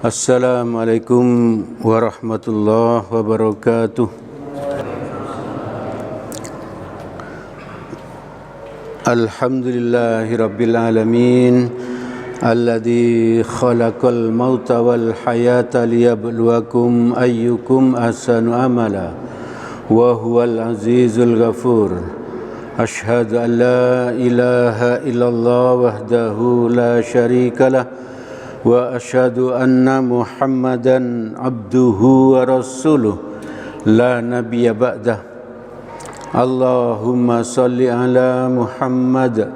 Assalamualaikum warahmatullahi wabarakatuh. Alhamdulillahi rabbil alamin, alladzi khalaqal mauta wal hayata liyabluwakum ayyukum ahsanu amala wa huwal azizul ghafur. Asyhadu an la ilaha illallah wahdahu la syarikalah wa asyhadu anna Muhammadan abduhu wa rasuluh la nabiyya ba'dah. Allahumma salli ala Muhammad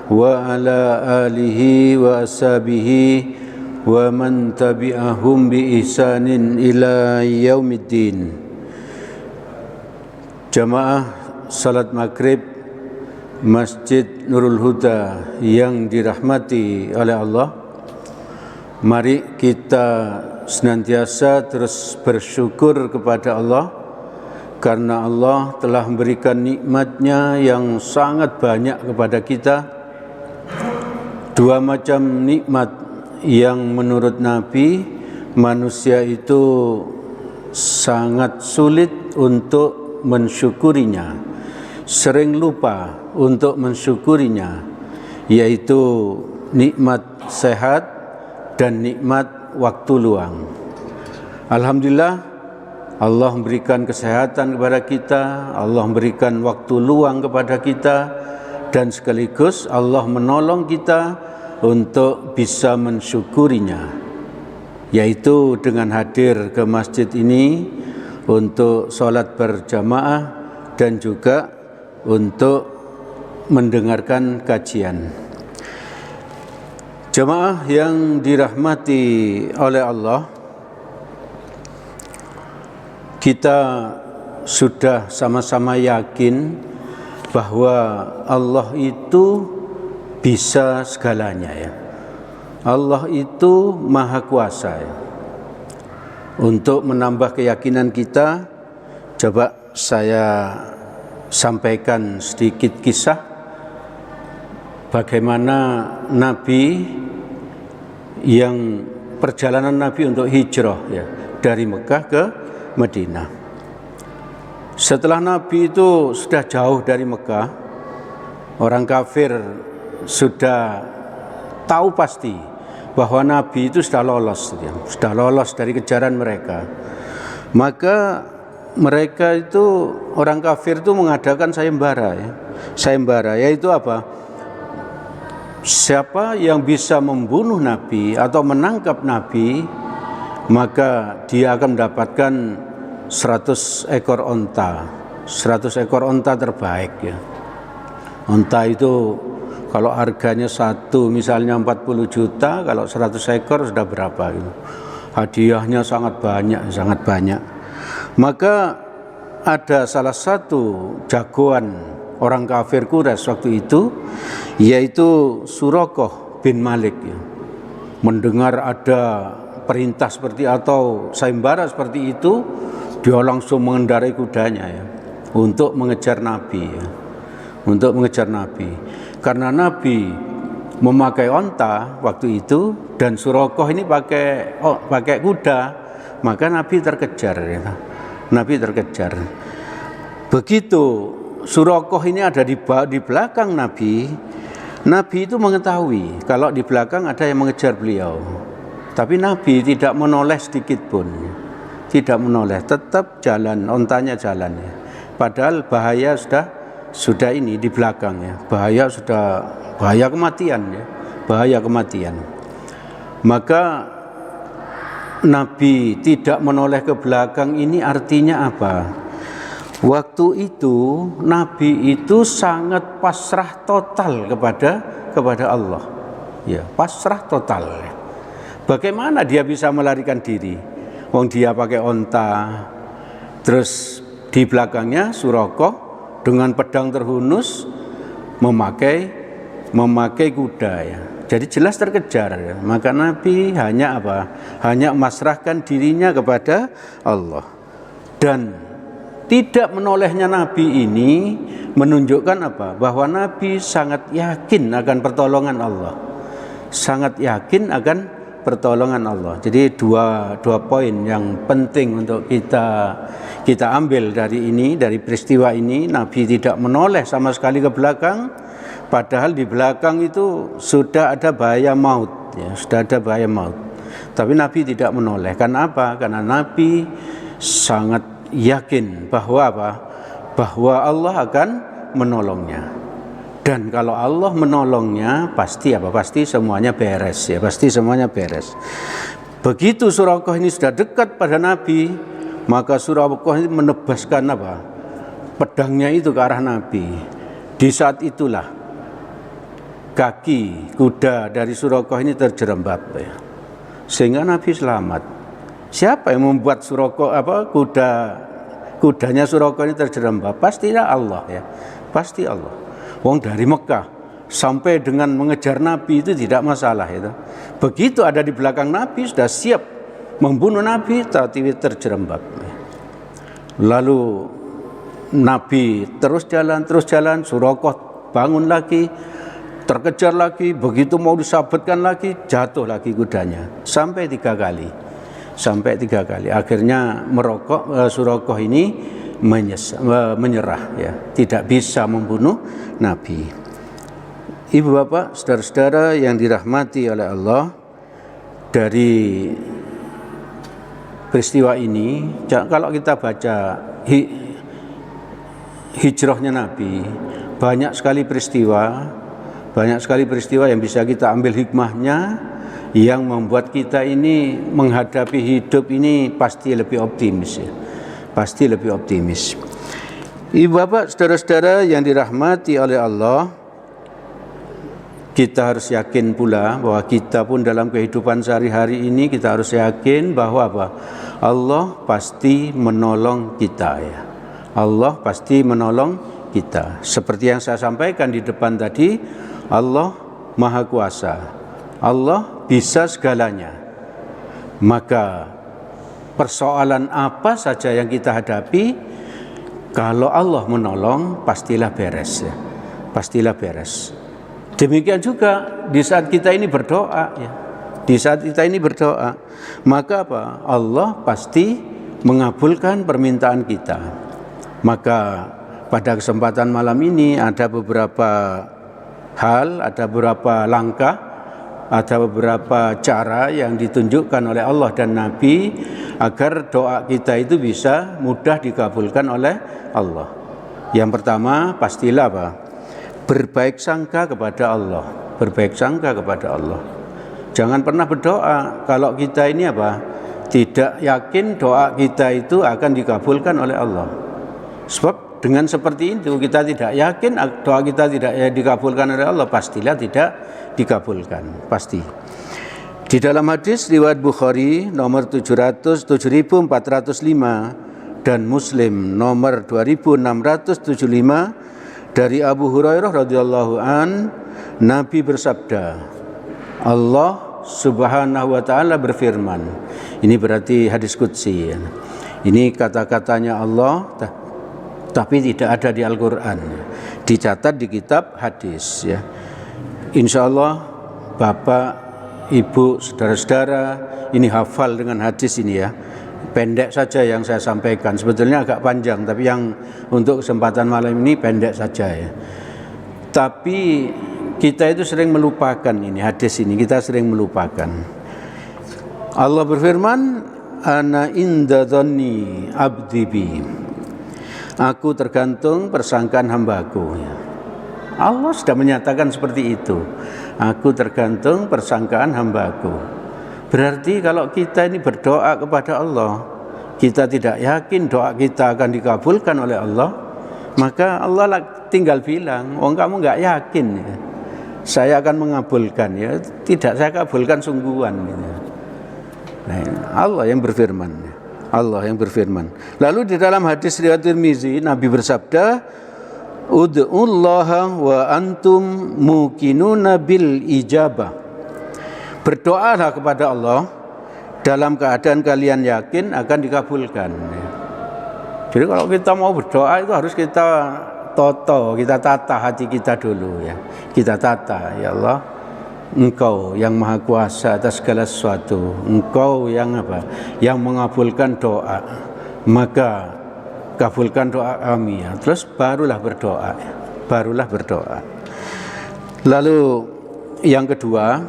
wa ala alihi wa ashabihi wa man tabi'ahum bi ihsanin ila yaumiddin. Jamaah salat maghrib Masjid Nurul Huda yang dirahmati oleh Allah, mari kita senantiasa terus bersyukur kepada Allah karena Allah telah memberikan nikmat-Nya yang sangat banyak kepada kita. Dua macam nikmat yang menurut Nabi manusia itu sangat sulit untuk mensyukurinya, sering lupa untuk mensyukurinya, yaitu nikmat sehat dan nikmat waktu luang. Alhamdulillah, Allah memberikan kesehatan kepada kita, Allah memberikan waktu luang kepada kita, dan sekaligus Allah menolong kita untuk bisa mensyukurinya, yaitu dengan hadir ke masjid ini untuk sholat berjamaah dan juga untuk mendengarkan kajian. Jemaah yang dirahmati oleh Allah, kita sudah sama-sama yakin bahwa Allah itu bisa segalanya, ya. Allah itu maha kuasa, ya. Untuk menambah keyakinan kita, coba saya sampaikan sedikit kisah bagaimana Nabi yang perjalanan Nabi untuk hijrah, ya, dari Mekah ke Madinah. Setelah Nabi itu sudah jauh dari Mekah, orang kafir sudah tahu pasti bahwa Nabi itu sudah lolos dari kejaran mereka. Maka mereka itu, orang kafir itu mengadakan sayembara, ya. Sayembara yaitu apa? Siapa yang bisa membunuh Nabi atau menangkap Nabi, maka dia akan mendapatkan 100 ekor onta. 100 ekor onta terbaik, ya. Onta itu kalau harganya satu misalnya 40 juta, kalau 100 ekor sudah berapa gitu. Hadiahnya sangat banyak. Maka ada salah satu jagoan orang kafir Quraisy waktu itu, yaitu Suraqah bin Malik, ya. Mendengar ada perintah seperti atau sayembara seperti itu, dia langsung mengendarai kudanya, ya, untuk mengejar Nabi, ya. Untuk mengejar Nabi. Karena Nabi memakai onta waktu itu dan Suraqah ini pakai kuda, maka Nabi terkejar, ya. Nabi terkejar. Begitu Suraqah ini ada di belakang Nabi, Nabi itu mengetahui kalau di belakang ada yang mengejar beliau. Tapi Nabi tidak menoleh sedikit pun, tidak menoleh, tetap jalan, ontanya jalan, ya. Padahal bahaya sudah ini di belakang, ya. Bahaya kematian, ya. Bahaya kematian. Maka Nabi tidak menoleh ke belakang ini artinya apa? Waktu itu Nabi itu sangat pasrah total kepada Allah, ya, pasrah total. Bagaimana dia bisa melarikan diri? Wong dia pakai onta, terus di belakangnya Suraqah dengan pedang terhunus memakai kuda, ya. Jadi jelas terkejar, ya. Maka Nabi hanya apa? Hanya memasrahkan dirinya kepada Allah. Dan tidak menolehnya Nabi ini menunjukkan apa? Bahwa Nabi sangat yakin akan pertolongan Allah. Sangat yakin akan pertolongan Allah. Jadi dua poin yang penting untuk kita ambil dari ini, dari peristiwa ini. Nabi tidak menoleh sama sekali ke belakang, padahal di belakang itu sudah ada bahaya maut, ya, sudah ada bahaya maut. Tapi Nabi tidak menoleh. Karena apa? Karena Nabi sangat yakin bahwa apa? Bahwa Allah akan menolongnya. Dan kalau Allah menolongnya, pasti apa? Pasti semuanya beres, ya. Pasti semuanya beres. Begitu Suraqah ini sudah dekat pada Nabi, maka Suraqah ini menebaskan apa? Pedangnya itu ke arah Nabi. Di saat itulah kaki kuda dari Suraqah ini terjerembab, ya. Sehingga Nabi selamat. Siapa yang membuat Suraqah kudanya Suraqah ini terjerembab? Pastilah Allah, ya. Pasti Allah. Wong dari Mekah sampai dengan mengejar Nabi itu tidak masalah itu. Begitu ada di belakang Nabi sudah siap membunuh Nabi, tapi terjerembab. Lalu Nabi terus jalan, Suraqah bangun lagi, terkejar lagi, begitu mau disabetkan lagi, jatuh lagi kudanya sampai 3 kali. Akhirnya Suraqah ini menyerah, ya, tidak bisa membunuh Nabi. Ibu bapak, saudara-saudara yang dirahmati oleh Allah, dari peristiwa ini kalau kita baca hijrahnya Nabi, banyak sekali peristiwa yang bisa kita ambil hikmahnya, yang membuat kita ini menghadapi hidup ini pasti lebih optimis, ya. Pasti lebih optimis. Ibu bapak, saudara-saudara yang dirahmati oleh Allah, kita harus yakin pula bahwa kita pun dalam kehidupan sehari-hari ini kita harus yakin bahwa apa? Allah pasti menolong kita, ya. Allah pasti menolong kita. Seperti yang saya sampaikan di depan tadi, Allah Maha Kuasa. Allah bisa segalanya. Maka persoalan apa saja yang kita hadapi, kalau Allah menolong, pastilah beres, ya. Pastilah beres. Demikian juga di saat kita ini berdoa, ya. Di saat kita ini berdoa, maka apa? Allah pasti mengabulkan permintaan kita. Maka pada kesempatan malam ini ada beberapa hal, ada beberapa langkah, ada beberapa cara yang ditunjukkan oleh Allah dan Nabi agar doa kita itu bisa mudah dikabulkan oleh Allah. Yang pertama, pastilah apa? Berbaik sangka kepada Allah. Berbaik sangka kepada Allah. Jangan pernah berdoa kalau kita ini apa? Tidak yakin doa kita itu akan dikabulkan oleh Allah. Sebab dengan seperti itu kita tidak yakin doa kita tidak dikabulkan oleh Allah, pastilah tidak dikabulkan, pasti. Di dalam hadis riwayat Bukhari nomor 7405 dan Muslim nomor 2675 dari Abu Hurairah radhiyallahu an, Nabi bersabda, Allah Subhanahu wa taala berfirman. Ini berarti hadis qudsi, ya. Ini kata-katanya Allah, tapi tidak ada di Al-Quran, dicatat di kitab hadis, ya. Insya Allah Bapak, Ibu, saudara-saudara ini hafal dengan hadis ini, ya. Pendek saja yang saya sampaikan, sebetulnya agak panjang, tapi yang untuk kesempatan malam ini pendek saja, ya. Tapi kita itu sering melupakan ini hadis ini, kita sering melupakan. Allah berfirman, ana inda dhanni abdi bi. Aku tergantung persangkaan hambaku. Allah sudah menyatakan seperti itu. Aku tergantung persangkaan hambaku. Berarti kalau kita ini berdoa kepada Allah, kita tidak yakin doa kita akan dikabulkan oleh Allah, maka Allah tinggal bilang, oh kamu nggak yakin, ya, saya akan mengabulkan, ya. Tidak, saya kabulkan sungguhan, gitu. Nah, Allah yang berfirman. Allah yang berfirman. Lalu di dalam hadis riwayat Tirmizi, Nabi bersabda, ud'ullaha wa antum muqinuna bil ijabah. Berdoalah kepada Allah dalam keadaan kalian yakin akan dikabulkan. Jadi kalau kita mau berdoa itu harus kita tata hati kita dulu, ya. Kita tata, ya Allah, Engkau yang maha kuasa atas segala sesuatu, Engkau yang apa? Yang mengabulkan doa. Maka kabulkan doa kami ya. Terus barulah berdoa. Barulah berdoa. Lalu yang kedua,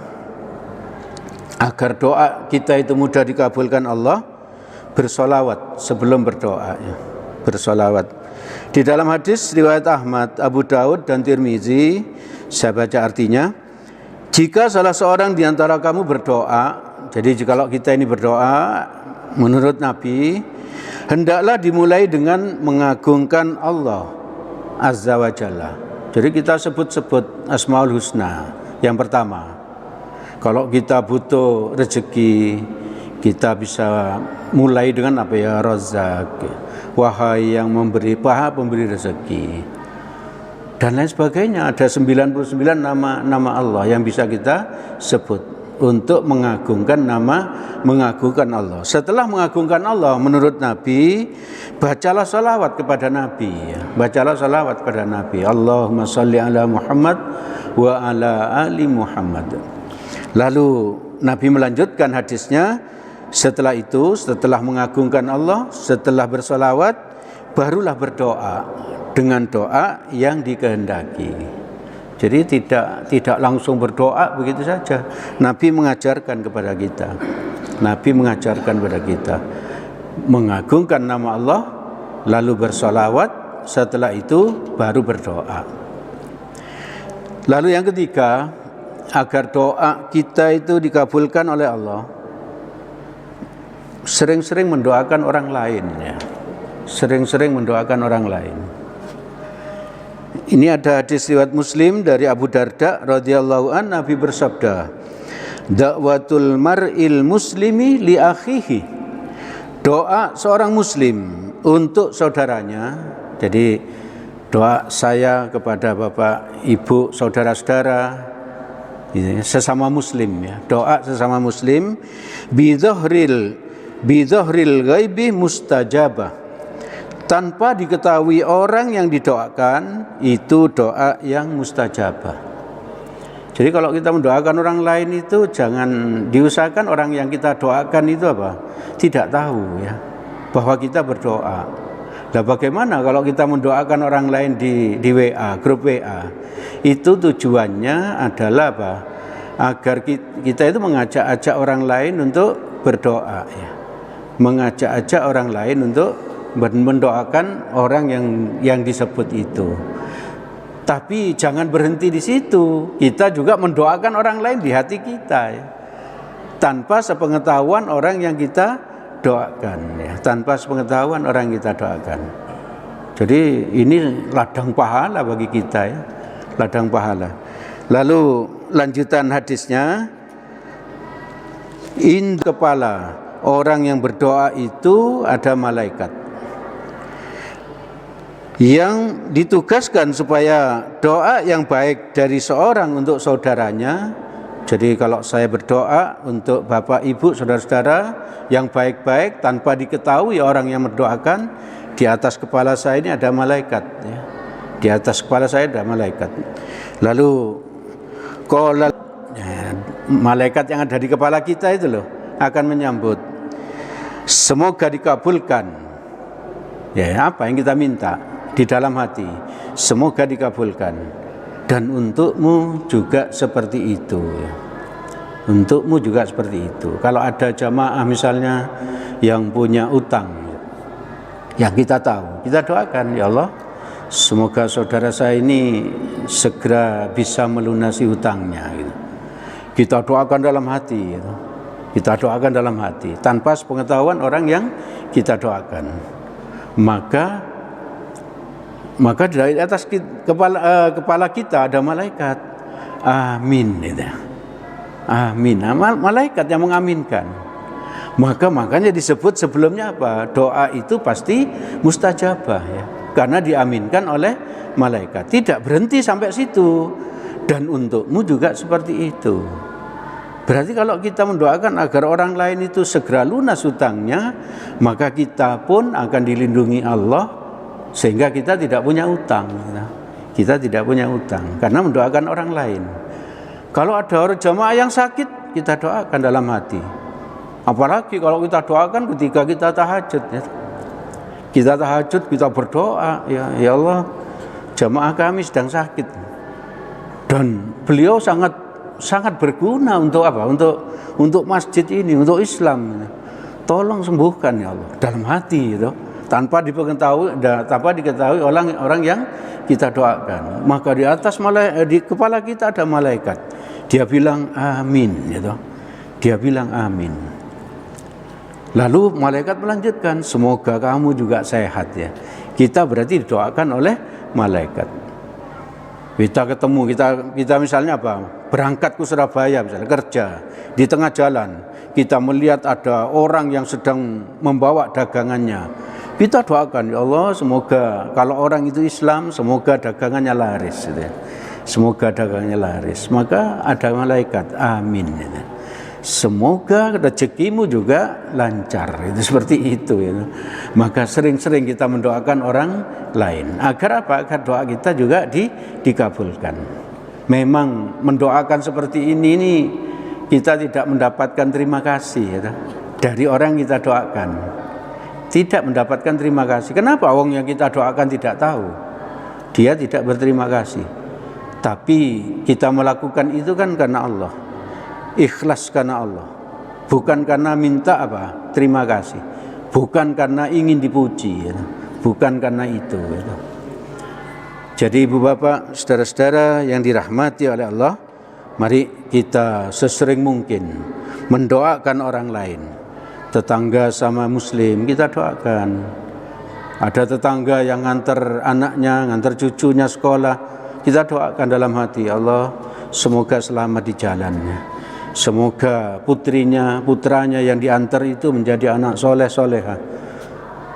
agar doa kita itu mudah dikabulkan Allah, bersolawat sebelum berdoa ya. Bersolawat. Di dalam hadis riwayat Ahmad, Abu Daud dan Tirmizi, saya baca artinya, jika salah seorang di antara kamu berdoa, jadi jikalau kita ini berdoa menurut Nabi, hendaklah dimulai dengan mengagungkan Allah Azza wa Jalla. Jadi kita sebut-sebut Asmaul Husna yang pertama. Kalau kita butuh rezeki, kita bisa mulai dengan apa ya? Razzaq, wahai yang memberi, Maha pemberi rezeki, dan lain sebagainya. Ada 99 nama Allah yang bisa kita sebut untuk mengagungkan Allah. Setelah mengagungkan Allah, menurut Nabi, bacalah salawat kepada Nabi. Bacalah salawat kepada Nabi. Allahumma salli ala Muhammad wa ala ali Muhammad. Lalu Nabi melanjutkan hadisnya, setelah itu, setelah mengagungkan Allah, setelah bersalawat, barulah berdoa dengan doa yang dikehendaki. Jadi tidak langsung berdoa begitu saja. Nabi mengajarkan kepada kita. Nabi mengajarkan kepada kita mengagungkan nama Allah, lalu bersolawat, setelah itu baru berdoa. Lalu yang ketiga, agar doa kita itu dikabulkan oleh Allah, sering-sering mendoakan orang lain ya. Sering-sering mendoakan orang lain. Ini ada hadis riwayat Muslim dari Abu Darda radhiyallahu an, Nabi bersabda, "Da'watul mar'il muslimi li akhihi." Doa seorang muslim untuk saudaranya. Jadi doa saya kepada Bapak, Ibu, saudara-saudara, sesama muslim ya. Doa sesama muslim bidzahril ghaibi mustajabah. Tanpa diketahui orang yang didoakan, itu doa yang mustajabah. Jadi kalau kita mendoakan orang lain itu jangan diusahakan orang yang kita doakan itu apa? Tidak tahu ya bahwa kita berdoa. Nah, bagaimana kalau kita mendoakan orang lain di WA, grup WA? Itu tujuannya adalah apa? Agar kita itu mengajak-ajak orang lain untuk berdoa ya. Mengajak-ajak orang lain untuk mendoakan orang yang disebut itu. Tapi jangan berhenti di situ. Kita juga mendoakan orang lain di hati kita ya. Tanpa sepengetahuan orang yang kita doakan ya. Tanpa sepengetahuan orang yang kita doakan. Jadi ini ladang pahala bagi kita ya. Ladang pahala. Lalu lanjutan hadisnya, kepala orang yang berdoa itu ada malaikat yang ditugaskan supaya doa yang baik dari seorang untuk saudaranya. Jadi kalau saya berdoa untuk Bapak, Ibu, saudara-saudara yang baik-baik tanpa diketahui orang yang mendoakan, di atas kepala saya ini ada malaikat ya. Di atas kepala saya ada malaikat. Lalu malaikat yang ada di kepala kita itu loh akan menyambut, semoga dikabulkan ya apa yang kita minta di dalam hati, semoga dikabulkan, dan untukmu juga seperti itu ya. Untukmu juga seperti itu. Kalau ada jamaah misalnya yang punya utang yang kita tahu, kita doakan, ya Allah, semoga saudara saya ini segera bisa melunasi hutangnya gitu. Kita doakan dalam hati gitu. Kita doakan dalam hati tanpa sepengetahuan orang yang kita doakan. Maka dari atas kepala kita ada malaikat. Amin gitu. Amin. Malaikat yang mengaminkan. Makanya disebut sebelumnya apa? Doa itu pasti mustajabah ya. Karena diaminkan oleh malaikat. Tidak berhenti sampai situ. Dan untukmu juga seperti itu. Berarti kalau kita mendoakan agar orang lain itu segera lunas hutangnya, maka kita pun akan dilindungi Allah sehingga kita tidak punya utang. Kita tidak punya utang karena mendoakan orang lain. Kalau ada orang jamaah yang sakit, kita doakan dalam hati. Apalagi kalau kita doakan ketika kita tahajud, ya. Kita tahajud, kita berdoa, ya Allah, jamaah kami sedang sakit. Dan beliau sangat berguna untuk apa? Untuk masjid ini, untuk Islam. Tolong sembuhkan ya Allah, dalam hati itu, tanpa diketahui orang yang kita doakan. Maka di atas di kepala kita ada malaikat. Dia bilang amin, gitu. Dia bilang amin. Lalu malaikat melanjutkan, semoga kamu juga sehat ya. Kita berarti didoakan oleh malaikat. Kita ketemu, kita misalnya apa? Berangkat ke Surabaya misalnya, kerja di tengah jalan, kita melihat ada orang yang sedang membawa dagangannya. Kita doakan, ya Allah, semoga kalau orang itu Islam, semoga dagangannya laris, gitu ya. Semoga dagangannya laris. Maka ada malaikat, amin, gitu. Semoga rezekimu juga lancar, itu seperti itu, gitu. Maka sering-sering kita mendoakan orang lain agar apa? Agar doa kita juga dikabulkan. Memang mendoakan seperti ini kita tidak mendapatkan terima kasih, gitu, dari orang yang kita doakan. Tidak mendapatkan terima kasih. Kenapa? Wong yang kita doakan tidak tahu, dia tidak berterima kasih. Tapi kita melakukan itu kan karena Allah, ikhlas karena Allah, bukan karena minta apa? Terima kasih, bukan karena ingin dipuji, ya. Bukan karena itu, ya. Jadi ibu bapak, saudara-saudara yang dirahmati oleh Allah, mari kita sesering mungkin mendoakan orang lain. Tetangga sama muslim kita doakan. Ada tetangga yang nganter anaknya, nganter cucunya sekolah, kita doakan dalam hati, Allah semoga selamat di jalannya. Semoga putranya yang diantar itu menjadi anak soleh-soleha,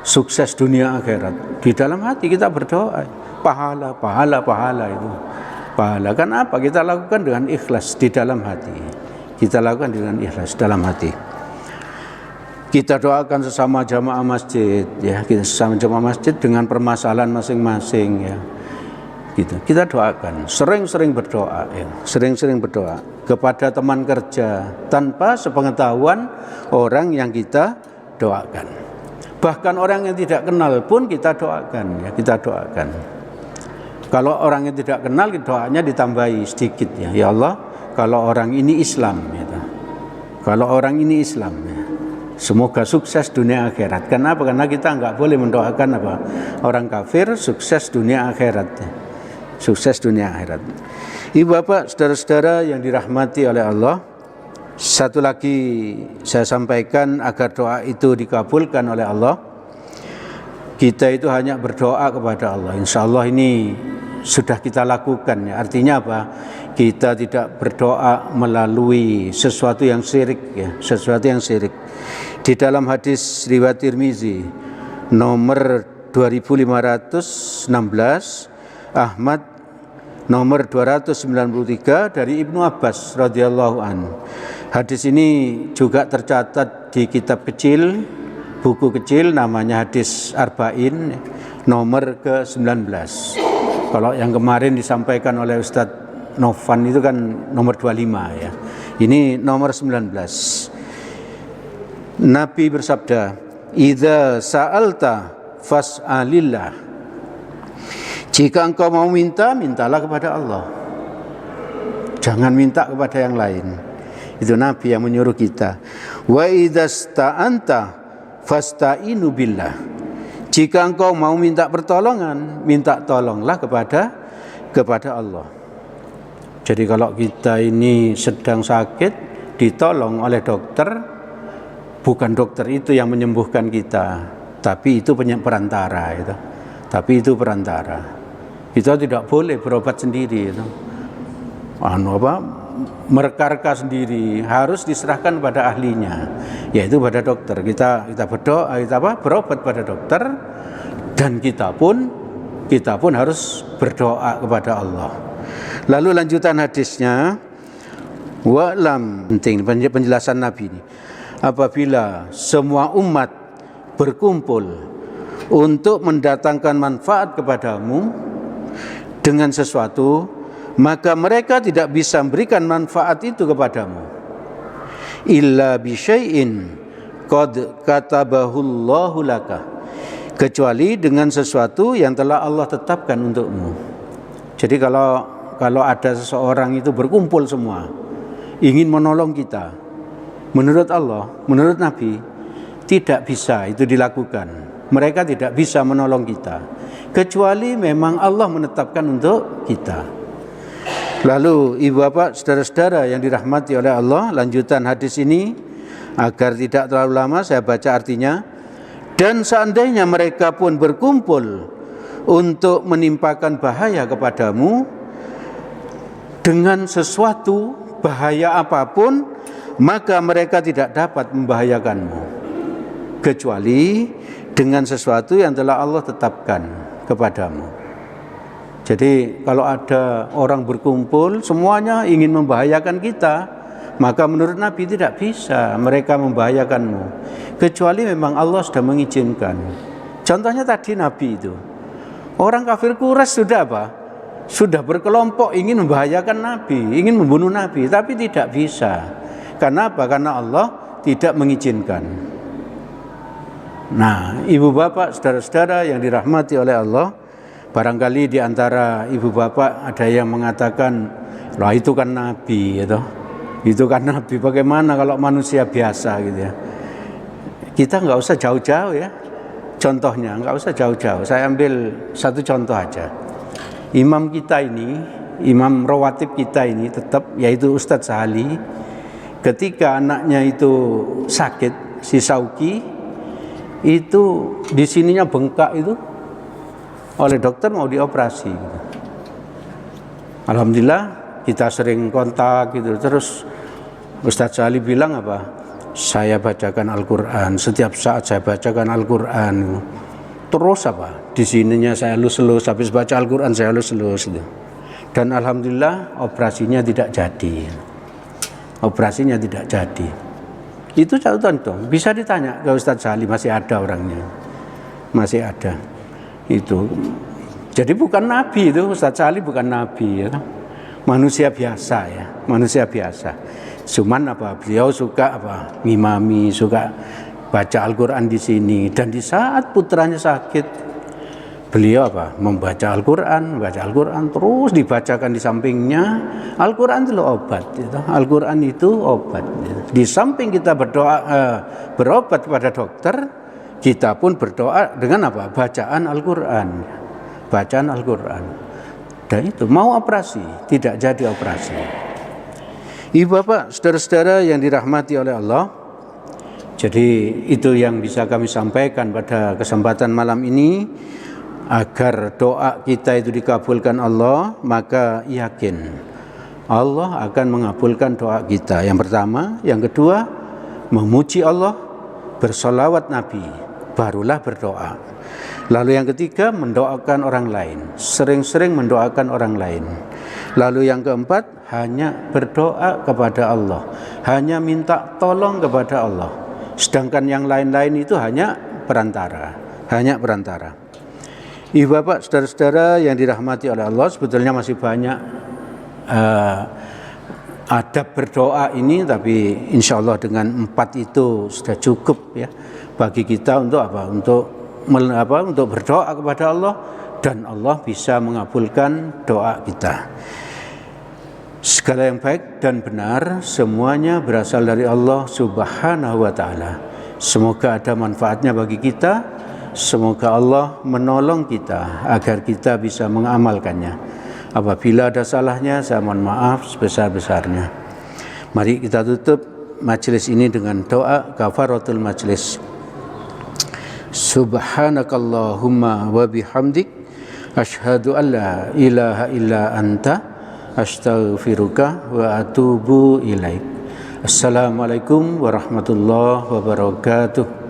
sukses dunia akhirat. Di dalam hati kita berdoa, pahala itu. Pahala kan apa? Kita lakukan dengan ikhlas di dalam hati. Kita lakukan dengan ikhlas dalam hati. Kita doakan sesama jamaah masjid, ya, kita sesama jamaah masjid dengan permasalahan masing-masing, ya. Gitu. Kita doakan, sering-sering berdoa, ya. Sering-sering berdoa kepada teman kerja tanpa sepengetahuan orang yang kita doakan. Bahkan orang yang tidak kenal pun kita doakan, ya, kita doakan. Kalau orang yang tidak kenal, doanya ditambahi sedikit, ya. Ya Allah, kalau orang ini Islam, gitu. Kalau orang ini Islam, ya. Semoga sukses dunia akhirat. Kenapa? Karena kita nggak boleh mendoakan apa? Orang kafir sukses dunia akhirat. Sukses dunia akhirat. Ibu bapak, saudara-saudara yang dirahmati oleh Allah, satu lagi saya sampaikan agar doa itu dikabulkan oleh Allah. Kita itu hanya berdoa kepada Allah. Insya Allah ini sudah kita lakukan, ya. Artinya apa? Kita tidak berdoa melalui sesuatu yang syirik, ya. Sesuatu yang syirik. Di dalam hadis riwayat Tirmizi nomor 2516, Ahmad nomor 293 dari Ibnu Abbas radhiyallahu an. Hadis ini juga tercatat di kitab kecil, buku kecil namanya Hadis Arba'in nomor ke-19. Kalau yang kemarin disampaikan oleh Ustadz Novan itu kan nomor 25, ya. Ini nomor 19. Nabi bersabda, "Idza sa'alta fas'alillah." Jika engkau mau minta, mintalah kepada Allah. Jangan minta kepada yang lain. Itu Nabi yang menyuruh kita. Wa idza sta'anta fasta'inu billah. Jika engkau mau minta pertolongan, minta tolonglah kepada Allah. Jadi kalau kita ini sedang sakit, ditolong oleh dokter, bukan dokter itu yang menyembuhkan kita, tapi itu perantara, itu. Tapi itu perantara. Kita tidak boleh berobat sendiri, itu. Mereka sendiri, harus diserahkan pada ahlinya, yaitu pada dokter. Kita berdoa, berobat pada dokter, dan kita pun harus berdoa kepada Allah. Lalu lanjutan hadisnya, wa'lam, penting penjelasan Nabi ini. Apabila semua umat berkumpul untuk mendatangkan manfaat kepadamu dengan sesuatu, maka mereka tidak bisa memberikan manfaat itu kepadamu illa bi syai'in qad katabahullahu laka, kecuali dengan sesuatu yang telah Allah tetapkan untukmu. Jadi kalau ada seseorang itu berkumpul semua ingin menolong kita, menurut Allah, menurut Nabi, tidak bisa itu dilakukan. Mereka tidak bisa menolong kita kecuali memang Allah menetapkan untuk kita. Lalu ibu bapak, saudara-saudara yang dirahmati oleh Allah, lanjutan hadis ini agar tidak terlalu lama saya baca artinya. Dan seandainya mereka pun berkumpul untuk menimpakan bahaya kepadamu dengan sesuatu bahaya apapun, maka mereka tidak dapat membahayakanmu kecuali dengan sesuatu yang telah Allah tetapkan kepadamu. Jadi kalau ada orang berkumpul semuanya ingin membahayakan kita, maka menurut Nabi tidak bisa mereka membahayakanmu kecuali memang Allah sudah mengizinkan. Contohnya tadi Nabi itu, orang kafir Quraisy sudah apa? Sudah berkelompok ingin membahayakan Nabi, ingin membunuh Nabi, tapi tidak bisa. Karena apa? Karena Allah tidak mengizinkan. Nah, ibu bapak, saudara-saudara yang dirahmati oleh Allah, barangkali di antara ibu bapak ada yang mengatakan, "Lah itu kan Nabi," gitu. Itu kan Nabi, bagaimana kalau manusia biasa gitu ya. Kita nggak usah jauh-jauh ya. Contohnya nggak usah jauh-jauh. Saya ambil satu contoh aja. Imam kita ini, imam rawatib kita ini tetap, yaitu Ustadz Sahali, ketika anaknya itu sakit, si Sauki, itu di sininya bengkak itu, oleh dokter mau dioperasi. Alhamdulillah kita sering kontak gitu. Terus Ustadz Sahali bilang apa? Saya bacakan Al-Quran, setiap saat saya bacakan Al-Quran. Terus apa? Di sininya saya elus-elus, habis baca Al-Quran saya elus-elus gitu. Dan alhamdulillah operasinya tidak jadi. Operasinya tidak jadi. Itu satu contoh. Bisa ditanya ke Ustadz Sahali, masih ada orangnya. Masih ada. Itu. Jadi bukan Nabi itu, Ustadz Sahali bukan Nabi ya. Manusia biasa ya, manusia biasa. Cuman apa? Beliau suka apa? Ngimami, suka baca Al-Quran di sini. Dan di saat putranya sakit, beliau apa? Membaca Al-Quran, terus dibacakan di sampingnya. Al-Quran itu obat. Gitu. Al-Quran itu obat. Gitu. Di samping kita berdoa, berobat kepada dokter, kita pun berdoa dengan apa? Bacaan Al-Quran. Bacaan Al-Quran. Dan itu mau operasi, tidak jadi operasi. Ibu bapak, saudara-saudara yang dirahmati oleh Allah, jadi itu yang bisa kami sampaikan pada kesempatan malam ini. Agar doa kita itu dikabulkan Allah, maka yakin Allah akan mengabulkan doa kita. Yang pertama, yang kedua, memuji Allah, bersolawat Nabi, barulah berdoa. Lalu yang ketiga, mendoakan orang lain, sering-sering mendoakan orang lain. Lalu yang keempat, hanya berdoa kepada Allah, hanya minta tolong kepada Allah. Sedangkan yang lain-lain itu hanya perantara, Ibu bapak, saudara-saudara yang dirahmati oleh Allah, sebetulnya masih banyak adab berdoa ini, tapi insya Allah dengan 4 itu sudah cukup ya bagi kita untuk apa? Untuk berdoa kepada Allah, dan Allah bisa mengabulkan doa kita. Segala yang baik dan benar semuanya berasal dari Allah Subhanahu wa taala. Semoga ada manfaatnya bagi kita. Semoga Allah menolong kita agar kita bisa mengamalkannya. Apabila ada salahnya, saya mohon maaf sebesar-besarnya. Mari kita tutup majelis ini dengan doa kafaratul majelis. Subhanakallahumma wa bihamdik, asyhadu an la ilaha illa anta, astaghfiruka wa atubu ilaik. Assalamualaikum warahmatullahi wabarakatuh.